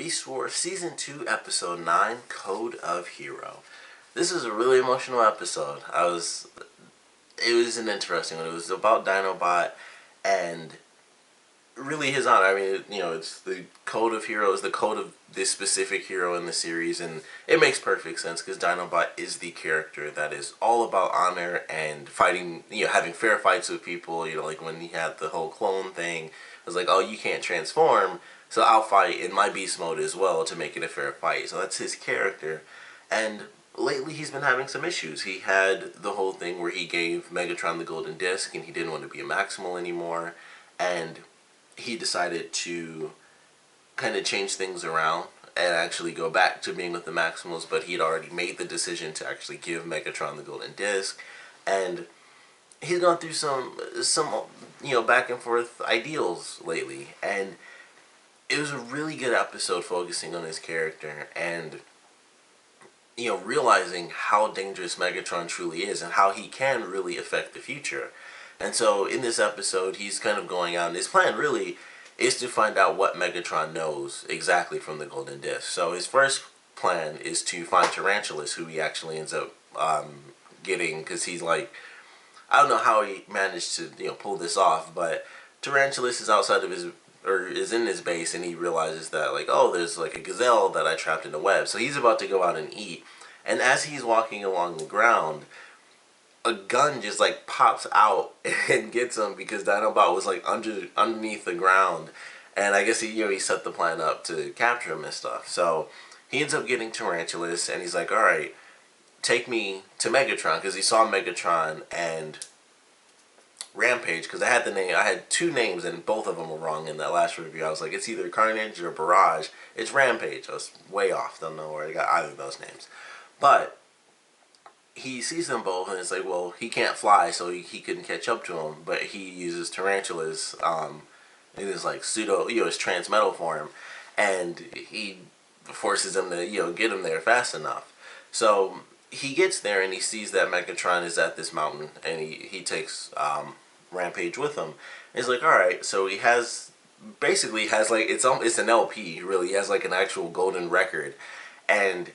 Beast Wars Season 2, Episode 9, Code of Hero. This is a really emotional episode. It was an interesting one. It was about Dinobot and really his honor. I mean, it's the Code of Heroes, the code of this specific hero in the series, and it makes perfect sense because Dinobot is the character that is all about honor and fighting, having fair fights with people. Like when he had the whole clone thing, it was like, oh, you can't transform, so I'll fight in my beast mode as well to make it a fair fight. So that's his character. And lately he's been having some issues. He had the whole thing where he gave Megatron the golden disc and he didn't want to be a Maximal anymore. And he decided to kind of change things around and actually go back to being with the Maximals, but he'd already made the decision to actually give Megatron the golden disc. And he's gone through some back and forth ideals lately, and it was a really good episode focusing on his character and realizing how dangerous Megatron truly is and how he can really affect the future. And so in this episode, he's kind of going out, and his plan really is to find out what Megatron knows exactly from the golden disc. So his first plan is to find Tarantulas, who he actually ends up getting, because he's like, I don't know how he managed to pull this off, but Tarantulas is outside of his, or is in his base, and he realizes that, like, oh, there's like a gazelle that I trapped in a web. So he's about to go out and eat, and as he's walking along the ground, a gun just like pops out and gets him, because Dinobot was like underneath the ground, and I guess he set the plan up to capture him and stuff. So he ends up getting Tarantulas, and he's like, all right, take me to Megatron, because he saw Megatron and Rampage, because I had two names and both of them were wrong in that last review. I was like, it's either Carnage or Barrage. It's Rampage. I was way off. Don't know where I got either of those names, but he sees them both, and it's like, well, he can't fly, so he couldn't catch up to him, but he uses Tarantulas in his like pseudo, his transmetal form, and he forces him to, get him there fast enough. So he gets there, and he sees that Megatron is at this mountain, and he takes Rampage with him. And he's like, all right, so he basically has like, it's an LP, really. He has like an actual golden record, and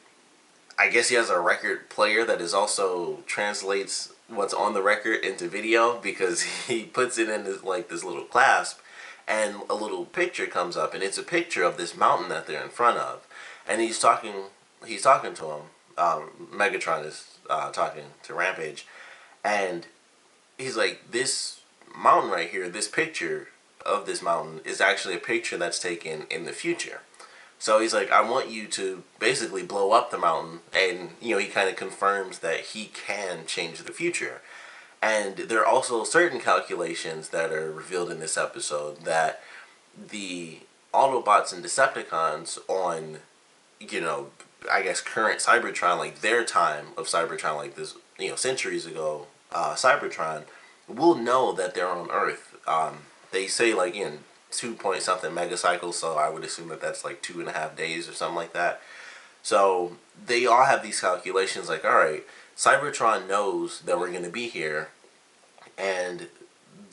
I guess he has a record player that is also translates what's on the record into video, because he puts it in this little clasp, and a little picture comes up, and it's a picture of this mountain that they're in front of, and he's talking to him. Megatron is talking to Rampage, and he's like, this mountain right here, this picture of this mountain is actually a picture that's taken in the future. So he's like, I want you to basically blow up the mountain, and he kind of confirms that he can change the future. And there are also certain calculations that are revealed in this episode that the Autobots and Decepticons on, I guess current Cybertron, like their time of Cybertron, like this, centuries ago, Cybertron, will know that they're on Earth. They say like in 2-point-something megacycles, so I would assume that that's like 2.5 days or something like that. So they all have these calculations like, all right, Cybertron knows that we're going to be here, and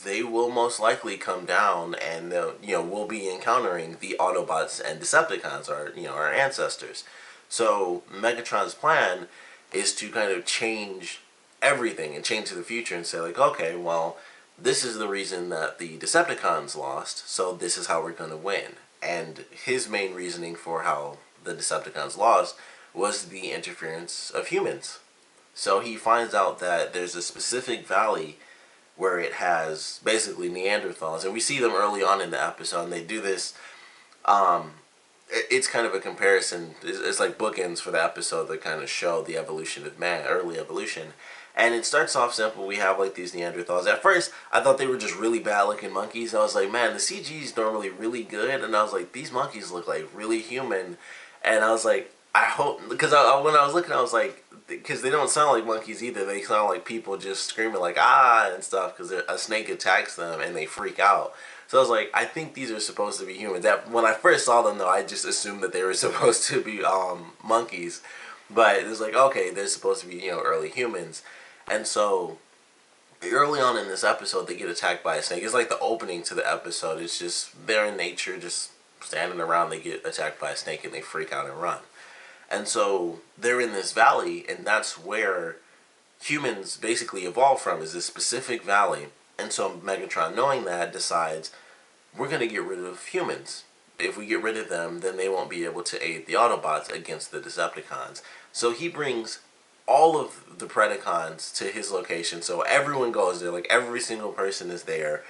they will most likely come down, and they'll, we'll be encountering the Autobots and Decepticons, our ancestors. So Megatron's plan is to kind of change everything and change to the future and say like, okay, well, this is the reason that the Decepticons lost, so this is how we're going to win. And his main reasoning for how the Decepticons lost was the interference of humans. So he finds out that there's a specific valley where it has basically Neanderthals, and we see them early on in the episode, and they do this, it's kind of a comparison, it's like bookends for the episode that kind of show the evolution of man, early evolution. And it starts off simple. We have like these Neanderthals. At first, I thought they were just really bad looking monkeys. I was like, man, the CG is normally really good. And I was like, these monkeys look like really human. And I was like, I hope, because when I was looking, I was like, because they don't sound like monkeys either. They sound like people just screaming like, ah, and stuff, because a snake attacks them and they freak out. So I was like, I think these are supposed to be humans. That when I first saw them, though, I just assumed that they were supposed to be monkeys. But it was like, okay, they're supposed to be, early humans. And so early on in this episode, they get attacked by a snake. It's like the opening to the episode. It's just they're in nature, just standing around, they get attacked by a snake and they freak out and run. And so they're in this valley, and that's where humans basically evolve from, is this specific valley. And so Megatron, knowing that, decides we're going to get rid of humans. If we get rid of them, then they won't be able to aid the Autobots against the Decepticons. So he brings all of the Predacons to his location. So everyone goes there, like every single person is there.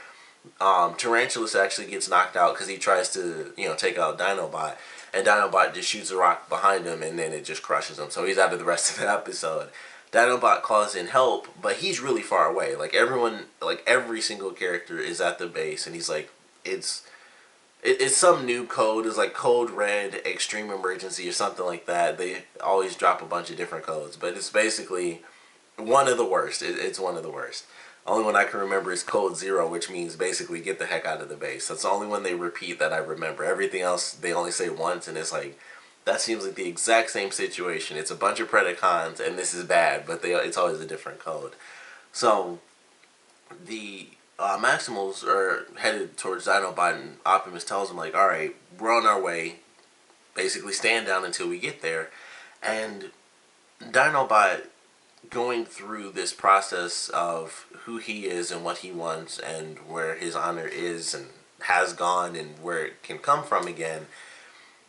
Tarantulas actually gets knocked out because he tries to, take out Dinobot. And Dinobot just shoots a rock behind him, and then it just crushes him. So he's out of the rest of the episode. Dinobot calls in help, but he's really far away. Like everyone, like every single character is at the base, and he's like, it's some new code. It's like Code Red, Extreme Emergency, or something like that. They always drop a bunch of different codes, but it's basically one of the worst. It's one of the worst. Only one I can remember is Code Zero, which means basically get the heck out of the base. That's the only one they repeat that I remember. Everything else they only say once, and it's like, that seems like the exact same situation. It's a bunch of Predacons, and this is bad, but it's always a different code. So the Maximals are headed towards Dinobot, and Optimus tells them, like, alright, we're on our way. Basically, stand down until we get there. And Dinobot, going through this process of who he is and what he wants and where his honor is and has gone and where it can come from again,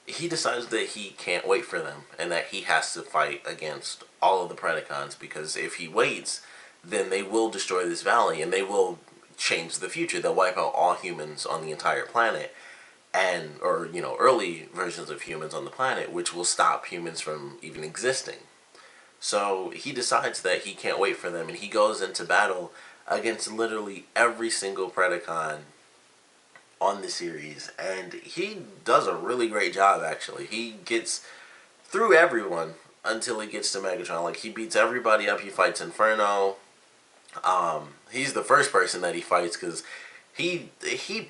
he decides that he can't wait for them and that he has to fight against all of the Predacons, because if he waits, then they will destroy this valley and they will change the future. They'll wipe out all humans on the entire planet, and or early versions of humans on the planet, which will stop humans from even existing. So he decides that he can't wait for them, and he goes into battle against literally every single Predacon on the series, and he does a really great job. Actually, he gets through everyone until he gets to Megatron. Like, he beats everybody up. He fights Inferno. He's the first person that he fights, because he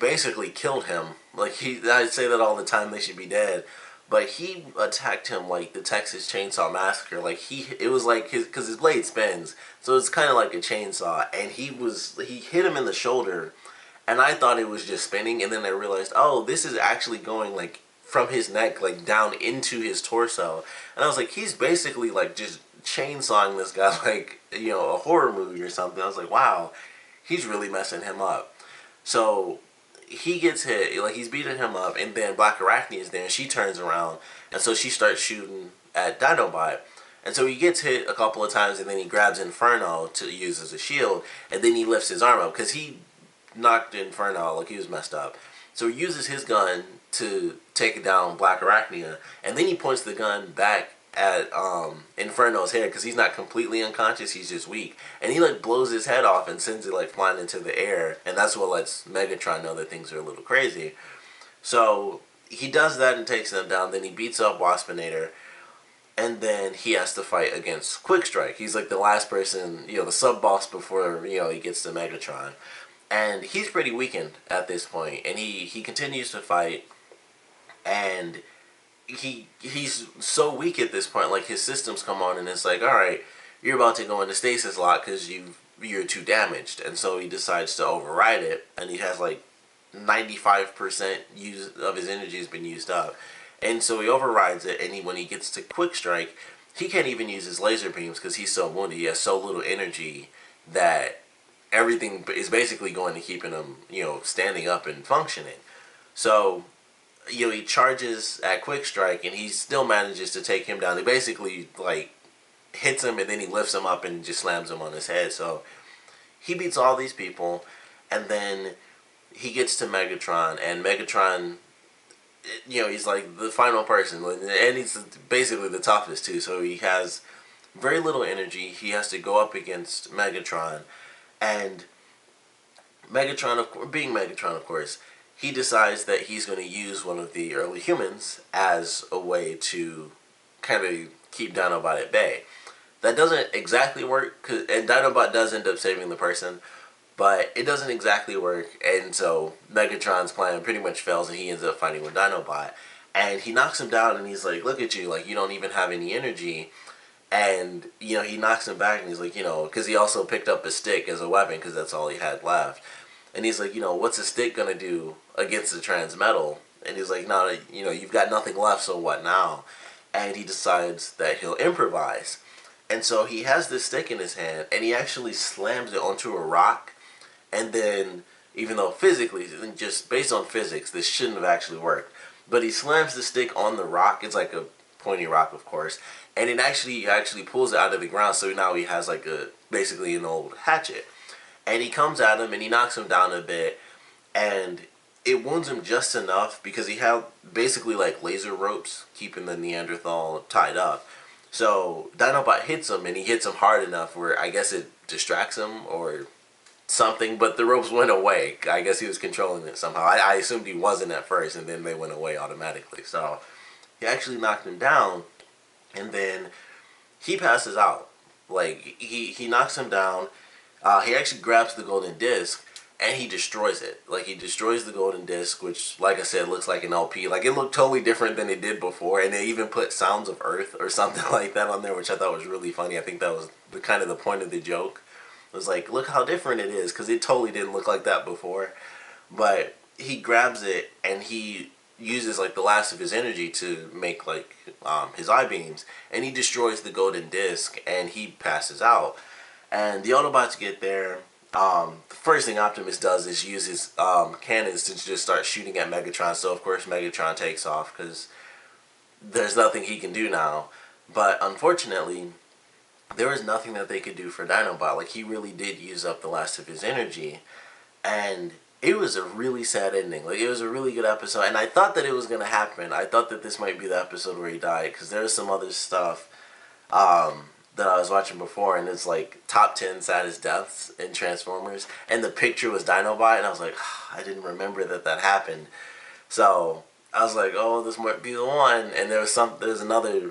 basically killed him. Like, I say that all the time, they should be dead, but he attacked him like the Texas Chainsaw Massacre. Like, it was like because his blade spins, so it's kind of like a chainsaw, and he hit him in the shoulder. And I thought it was just spinning, and then I realized, oh, this is actually going, like, from his neck, like, down into his torso. And I was like, he's basically, like, just chainsawing this guy like, a horror movie or something. I was like, wow, he's really messing him up. So he gets hit, like, he's beating him up, and then Black Arachne is there, and she turns around, and so she starts shooting at Dinobot. And so he gets hit a couple of times, and then he grabs Inferno to use as a shield, and then he lifts his arm up, because he knocked Inferno, like, he was messed up. So he uses his gun to take down Black Arachnia, and then he points the gun back at Inferno's head, because he's not completely unconscious, he's just weak. And he, like, blows his head off and sends it, like, flying into the air, and that's what lets Megatron know that things are a little crazy. So he does that and takes them down. Then he beats up Waspinator, and then he has to fight against Quickstrike. He's, like, the last person, the sub-boss before, he gets to Megatron. And he's pretty weakened at this point, and he continues to fight, and he's so weak at this point, like, his systems come on, and it's like, alright, you're about to go into stasis lock because you're too damaged. And so he decides to override it, and he has, like, 95% of his energy has been used up. And so he overrides it, and when he gets to Quick Strike, he can't even use his laser beams because he's so wounded. He has so little energy that everything is basically going to keeping him, standing up and functioning. So, he charges at Quick Strike, and he still manages to take him down. He basically, like, hits him, and then he lifts him up and just slams him on his head. So he beats all these people, and then he gets to Megatron, and Megatron, he's like the final person, and he's basically the toughest too. So he has very little energy. He has to go up against Megatron, and Megatron, being Megatron, of course, he decides that he's going to use one of the early humans as a way to kind of keep Dinobot at bay. That doesn't exactly work, and Dinobot does end up saving the person, but it doesn't exactly work, and so Megatron's plan pretty much fails, and he ends up fighting with Dinobot. And he knocks him down, and he's like, look at you, like, you don't even have any energy. And, he knocks him back, and he's like, because he also picked up a stick as a weapon, because that's all he had left. And he's like, what's a stick going to do against the Transmetal? And he's like, no, you know, you've got nothing left, so what now? And he decides that he'll improvise. And so he has this stick in his hand, and he actually slams it onto a rock. And then, even though physically, just based on physics, this shouldn't have actually worked. But he slams the stick on the rock. It's like a pointy rock, of course. And it actually pulls it out of the ground. So now he has like basically an old hatchet. And he comes at him and he knocks him down a bit. And it wounds him just enough because he had basically like laser ropes keeping the Neanderthal tied up. So Dinobot hits him, and he hits him hard enough where I guess it distracts him or something, but the ropes went away. I guess he was controlling it somehow. I assumed he wasn't at first, and then they went away automatically. So he actually knocked him down, and then he passes out. Like, he knocks him down. He actually grabs the golden disc, and he destroys it. Like, he destroys the golden disc, which, like I said, looks like an LP. Like, it looked totally different than it did before, and they even put Sounds of Earth or something like that on there, which I thought was really funny. I think that was kind of the point of the joke. It was like, look how different it is, because it totally didn't look like that before. But he grabs it, and he uses like the last of his energy to make like his eye beams, and he destroys the golden disc, and he passes out. And the Autobots get there. The first thing Optimus does is use his cannons to just start shooting at Megatron. So of course Megatron takes off because there's nothing he can do now. But unfortunately, there was nothing that they could do for Dinobot. Like, he really did use up the last of his energy, and it was a really sad ending. Like, it was a really good episode, and I thought that it was gonna happen. I thought that this might be the episode where he died, because there was some other stuff that I was watching before, and it's like top 10 saddest deaths in Transformers, and the picture was Dinobot, and I was like, I didn't remember that happened. So I was like, oh, this might be the one. And there's another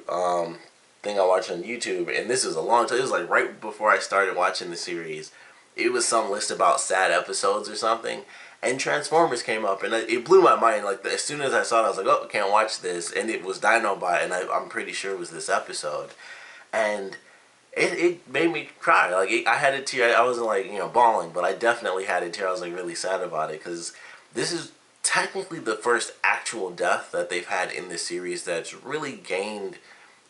thing I watched on YouTube, and this was a long time. It was like right before I started watching the series. It was some list about sad episodes or something, and Transformers came up, and it blew my mind. Like, as soon as I saw it, I was like, oh, I can't watch this. And it was Dinobot, and I'm pretty sure it was this episode. And it made me cry. Like, I had a tear. I wasn't like, you know, bawling, but I definitely had a tear. I was like really sad about it, because this is technically the first actual death that they've had in this series that's really gained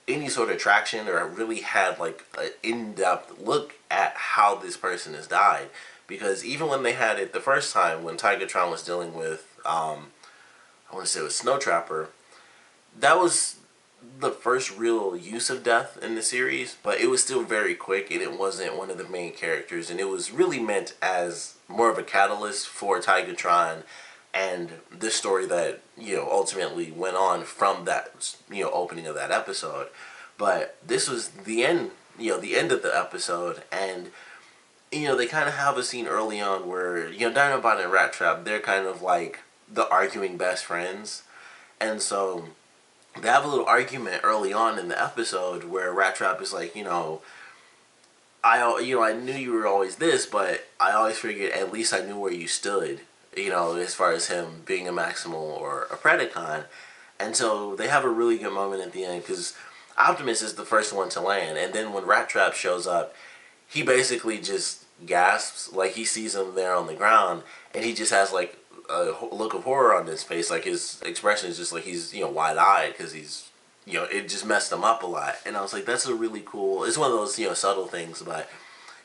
any sort of traction, or really had like an in-depth look at how this person has died. Because even when they had it the first time, when Tigatron was dealing with I want to say it was Snow Trapper, that was the first real use of death in the series, but it was still very quick, and it wasn't one of the main characters, and it was really meant as more of a catalyst for Tigatron and this story that, you know, ultimately went on from that, you know, opening of that episode. But this was the end, you know, the end of the episode, and, you know, they kind of have a scene early on where, you know, Dinobot and Rat Trap, they're kind of like the arguing best friends, and so they have a little argument early on in the episode where Rat Trap is like, you know, I knew you were always this, but I always figured at least I knew where you stood, you know, as far as him being a Maximal or a Predacon. And so they have a really good moment at the end, because Optimus is the first one to land, and then when Rat Trap shows up, he basically just gasps. Like, he sees him there on the ground, and he just has like a look of horror on his face. Like, his expression is just like he's, you know, wide-eyed, because he's, you know, it just messed him up a lot. And I was like, that's a really cool, it's one of those, you know, subtle things, but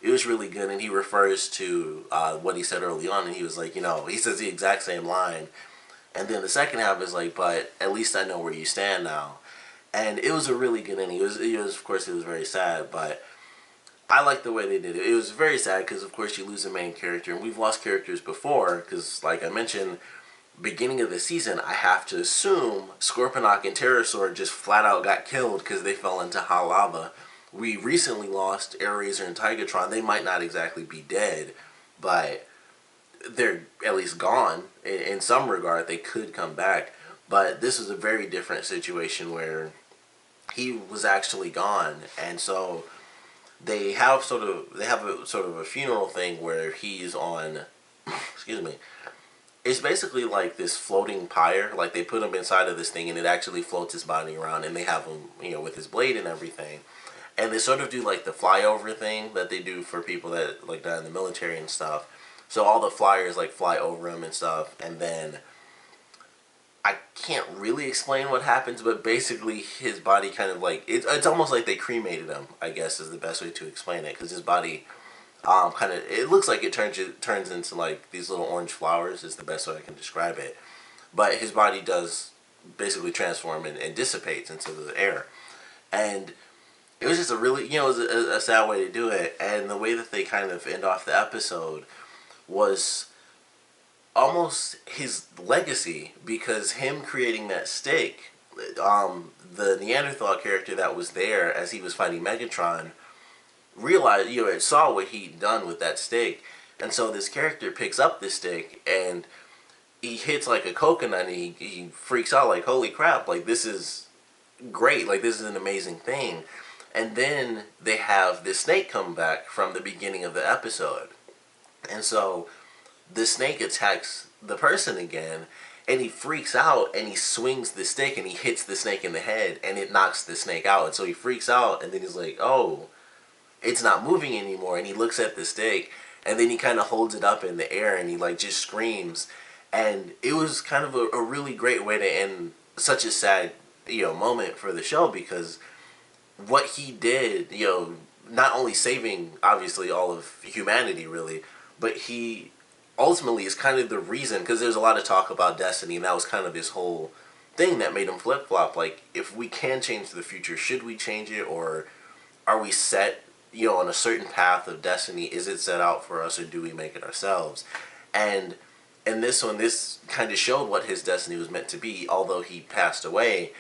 it was really good. And he refers to what he said early on, and he was like, you know, he says the exact same line, and then the second half is like, but at least I know where you stand now. And it was a really good ending. It was of course, it was very sad, but I like the way they did it. It was very sad because, of course, you lose the main character, and we've lost characters before, because, like I mentioned, beginning of the season, I have to assume Scorponok and Pterosaur just flat out got killed because they fell into hot lava. We recently lost Air-Razor and Tigatron. They might not exactly be dead, but they're at least gone. In some regard, they could come back. But this was a very different situation where he was actually gone, and so they have a sort of a funeral thing where he's on excuse me, it's basically like this floating pyre. Like, they put him inside of this thing, and it actually floats his body around, and they have him, you know, with his blade and everything, and they sort of do like the flyover thing that they do for people that like die in the military and stuff. So all the flyers like fly over him and stuff, and then I can't really explain what happens, but basically his body kind of like it's almost like they cremated him, I guess is the best way to explain it, because his body kind of, it looks like it turns into like these little orange flowers is the best way I can describe it, but his body does basically transform and dissipates into the air. And it was just a really, it was a sad way to do it. And the way that they kind of end off the episode was almost his legacy, because him creating that stake, the Neanderthal character that was there as he was fighting Megatron realized, it saw what he'd done with that stake. And so this character picks up this stake and he hits like a coconut and he freaks out like, holy crap, like this is great, like this is an amazing thing. And then they have this snake come back from the beginning of the episode. And so the snake attacks the person again, and he freaks out and he swings the stick and he hits the snake in the head and it knocks the snake out. And so he freaks out and then he's like, oh, it's not moving anymore. And he looks at the stick and then he kind of holds it up in the air and he like just screams. And it was kind of a really great way to end such a sad, moment for the show, because what he did, not only saving obviously all of humanity really, but he ultimately is kind of the reason, because there's a lot of talk about destiny, and that was kind of his whole thing that made him flip-flop. Like, if we can change the future, should we change it, or are we set, on a certain path of destiny? Is it set out for us, or do we make it ourselves? And in this one, this kind of showed what his destiny was meant to be. Although he passed away,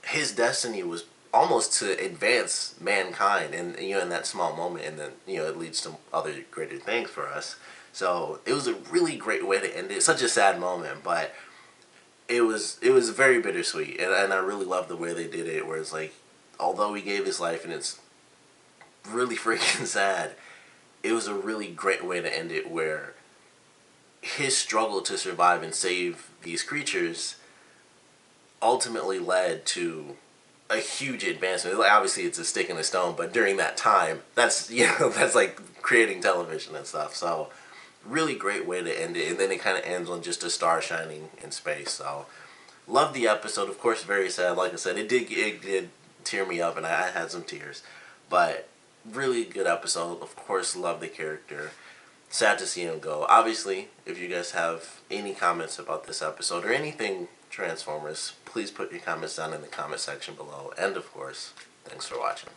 his destiny was almost to advance mankind, and in that small moment, and then it leads to other greater things for us. So it was a really great way to end it. Such a sad moment, but it was very bittersweet, and I really love the way they did it, where it's like, although he gave his life and it's really freaking sad, it was a really great way to end it, where his struggle to survive and save these creatures ultimately led to a huge advancement. Like, obviously it's a stick in a stone, but during that time, that's that's like creating television and stuff. So really great way to end it, and then it kind of ends on just a star shining in space. So love the episode. Of course, very sad. Like I said, it did tear me up, and I had some tears, but really good episode. Of course, love the character. Sad to see him go. Obviously, if you guys have any comments about this episode or anything Transformers, please put your comments down in the comment section below. And of course, thanks for watching.